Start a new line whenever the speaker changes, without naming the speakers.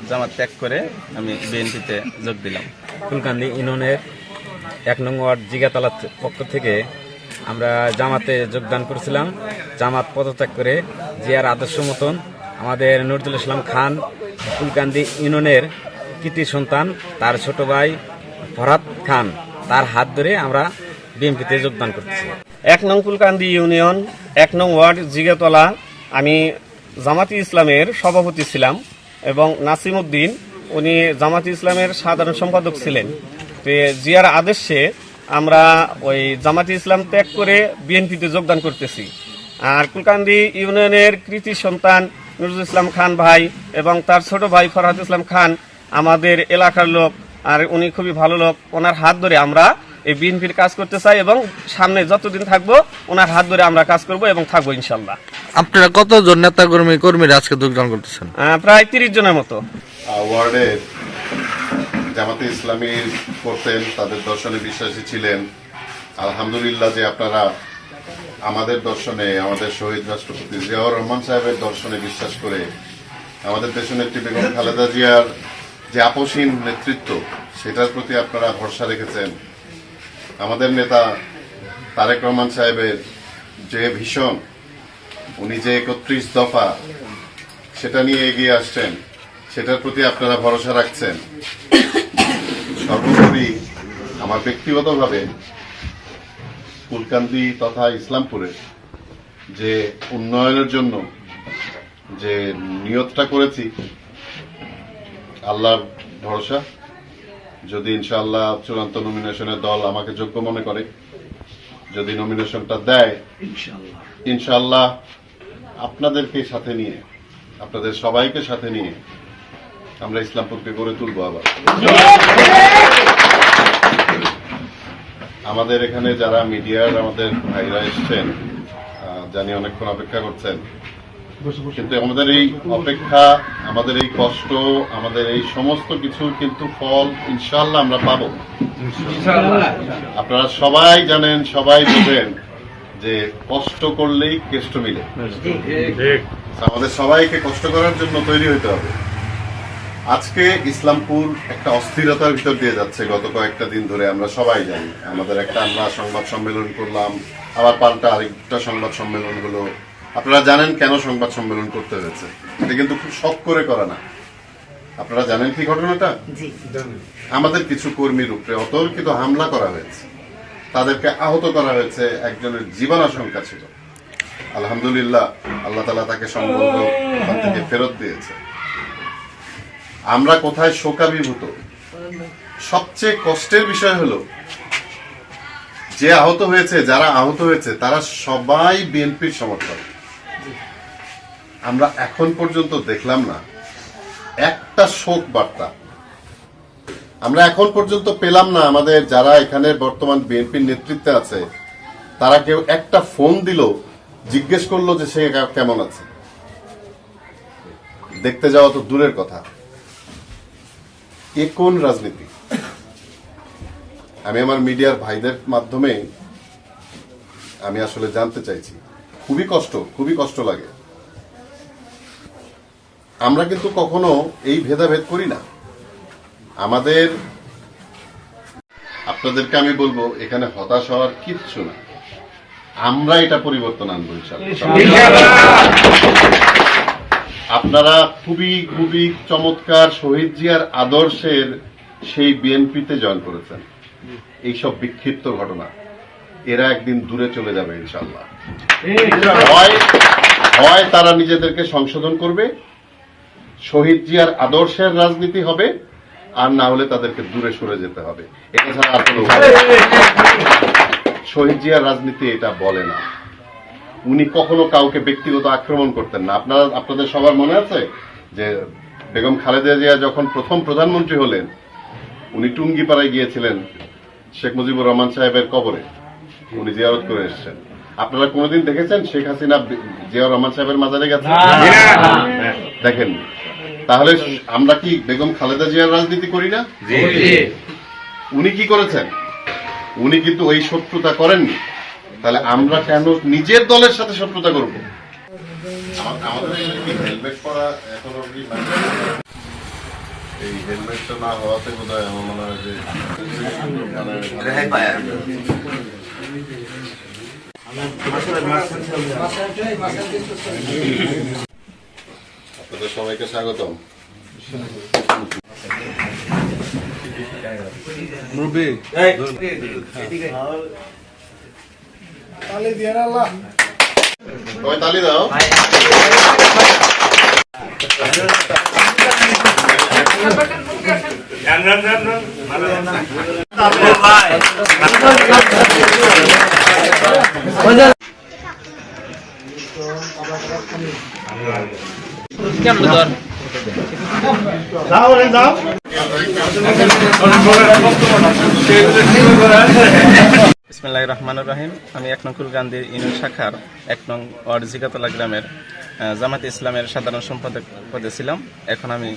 জামাত ত্যাগ করে আমি বিএনপিতে যোগ দিলাম।
ফুলকান্দি ইউনিয়নের 1 নং ওয়ার্ড জিগাতলার পক্ষ থেকে আমরা জামাতে যোগদান করেছিলাম। জামাত পদত্যাগ করে জিয়ার আদর্শ মতন আমাদের নজরুল ইসলাম খান ফুলকান্দি ইউনিয়নের কৃতি সন্তান, তার ছোট ভাই ফরহাদ খান, তার হাত ধরে আমরা বিএনপিতে যোগদান করতেছি।
1 নং ফুলকান্দি ইউনিয়ন 1 নং ওয়ার্ড জিগাতলা আমি জামাতি ইসলামের সভাপতি ছিলাম এবং নাসিম উদ্দিন উনি জামাতি ইসলামের সাধারণ সম্পাদক ছিলেন। তো জিয়ার আদেশে আমরা ওই জামাতি ইসলাম ত্যাগ করে বিএনপিতে যোগদান করতেছি। আর ফুলকান্দি ইউনিয়নের কৃতি সন্তান নজরুল ইসলাম খান ভাই এবং তার ছোট ভাই ফরহাদ ইসলাম খান আমাদের এলাকার লোক, আর উনি খুবই ভালো লোক। ওনার হাত ধরে আমরা এই বিএনপির কাজ করতে চাই এবং সামনে যতদিন থাকবো ওনার হাত ধরে আমরা কাজ করব এবং থাকবো ইনশাল্লাহ।
আপনারা কতজন নেতা কর্মীরা আজকে যোগদান করতেছেন?
প্রায় 30 জনের মতো।
ওয়ার্ডের জামাতে ইসলামী করতেন, তাদের দর্শনে বিশ্বাসী ছিলেন। আলহামদুলিল্লাহ যে আপনারা আমাদের দর্শনে, আমাদের শহীদ রাষ্ট্রপতি জিয়াউর রহমান সাহেবের দর্শনে বিশ্বাস করে আমাদের দেশনেত্রী বেগম খালেদা জিয়ার যে আপসহীন নেতৃত্ব, সেটার প্রতি আপনারা ভরসা রেখেছেন। আমাদের নেতা তারেক রহমান সাহেবের যে ভীষণ, উনি যে 31 দফা সেটা নিয়ে এগিয়ে আসছেন, সেটার প্রতি আপনারা ভরসা রাখছেন। সর্বোপরি আমার ব্যক্তিগতভাবে ফুলকান্দি তথা ইসলামপুরে যে উন্নয়নের জন্য যে নিয়তটা করেছি, আল্লাহর ভরসা, যদি ইনশাআল্লাহ চূড়ান্ত নমিনেশনের দল আমাকে যোগ্য মনে করে, যদি নমিনেশনটা দেয়, ইনশাআল্লাহ আপনাদেরকে সাথে নিয়ে, আপনাদের সবাইকে সাথে নিয়ে আমরা ইসলামপুরকে গড়ে তুলবো। আবার আমাদের এখানে যারা মিডিয়ার আমাদের ভাইরা এসছেন, জানি অনেকক্ষণ অপেক্ষা করছেন, কিন্তু আমাদের এই অপেক্ষা, আমাদের এই কষ্ট, আমাদের এই সমস্ত কিছুর কিন্তু ফল ইনশাআল্লাহ আমরা পাবো। আপনারা সবাই জানেন, সবাই বোঝেন যে কষ্ট করলেই কেষ্ট মিলে। আমাদের সবাইকে কষ্ট করার জন্য তৈরি হতে হবে। আজকে ইসলামপুর একটা অস্থিরতার ভিতর দিয়ে যাচ্ছে গত কয়েকটা দিন ধরে, আমরা সবাই জানি। আমাদের আমরা সংবাদ সম্মেলন করলাম, আবার পাল্টা আরেকটা সংবাদ সম্মেলন হলো। আপনারা জানেন কেন সংবাদ সম্মেলন করতে হয়েছে, এটা কিন্তু খুব শখ করে করা না। আপনারা জানেন কি ঘটনাটা? আমাদের কিছু কর্মীর উপরে অতর্কিত হামলা করা হয়েছে, তাদেরকে আহত করা হয়েছে, একজনের জীবন আশঙ্কা ছিল। আলহামদুলিল্লাহ আল্লাহ তাআলা তাকে সম্পূর্ণ ওখান থেকে ফেরত দিয়েছে। আমরা কোথায় শোকাভিভূত, সবচেয়ে কষ্টের বিষয় হলো যে আহত হয়েছে, যারা আহত হয়েছে তারা সবাই বিএনপির সমর্থক। আমরা এখন পর্যন্ত দেখলাম না একটা শোক বার্তা, আমরা এখন পর্যন্ত পেলাম না। আমাদের যারা এখানে বর্তমান বিএনপির নেতৃত্বে আছে, তারা কেউ একটা ফোন দিল, জিজ্ঞেস করলো যে সে কেমন আছে। দেখতে যাওয়া তো দূরের কথা। এ কোন রাজনীতি? আমি আমার মিডিয়ার ভাইদের মাধ্যমে আমি আসলে জানতে চাইছি। খুবই কষ্ট লাগে। আমরা কিন্তু কখনো এই ভেদাভেদ করি না। আপনাদেরকে আমি বলবো, এখানে হতাশ হওয়ার কিচ্ছু না। আমরা এটা পরিবর্তন আনবো ইনশাআল্লাহ। আপনারা খুবই চমৎকার শহীদ জিয়ার আদর্শের সেই বিএনপিতে জয়েন করেছেন। এইসব বিক্ষিপ্ত ঘটনা এরা একদিন দূরে চলে যাবে ইনশাআল্লাহ। হয় তারা নিজেদেরকে সংশোধন করবে, শহীদ জিয়ার আদর্শের রাজনীতি হবে, আর না হলে তাদেরকে দূরে সরে যেতে হবে। এটা ছাড়া আর কোনো শহীদ জিয়ার রাজনীতি এটা বলে না। উনি কখনো কাউকে ব্যক্তিগত আক্রমণ করতেন না। আপনাদের সবার মনে আছে যে বেগম খালেদা জিয়া যখন প্রথম প্রধানমন্ত্রী হলেন, উনি টুঙ্গিপাড়ায় গিয়েছিলেন শেখ মুজিবুর রহমান সাহেবের কবরে, উনি জিয়ারত করে এসেছেন। আপনারা কোনোদিন দেখেছেন শেখ হাসিনা জিয়াউর রহমান সাহেবের মাজারে গেছেন? দেখেন। তাহলে আমরা কি বেগম খালেদা জিয়ার রাজনীতি করি না? উনি কি করেছেন? উনি কিন্তু ওই শত্রুতা করেননি। তাহলে আমরা কেন নিজের দলের সাথে শত্রুতা করব? আমাদের হেলমেট পরা এখন এই হেলমেটটা না হওয়াতে বোধ হয় আমার মনে হয় যে আপনাদের সবাইকে স্বাগতম। সবাই তালি দাও।
বিসমিল্লাহির রহমানির রহিম। আমি 1 নং কুলকান্দি ইউনিয়ন শাখার 1 নং ওয়ার্ড জিগাতলা গ্রামের জামাতে ইসলামের সাধারণ সম্পাদক পদে ছিলাম। এখন আমি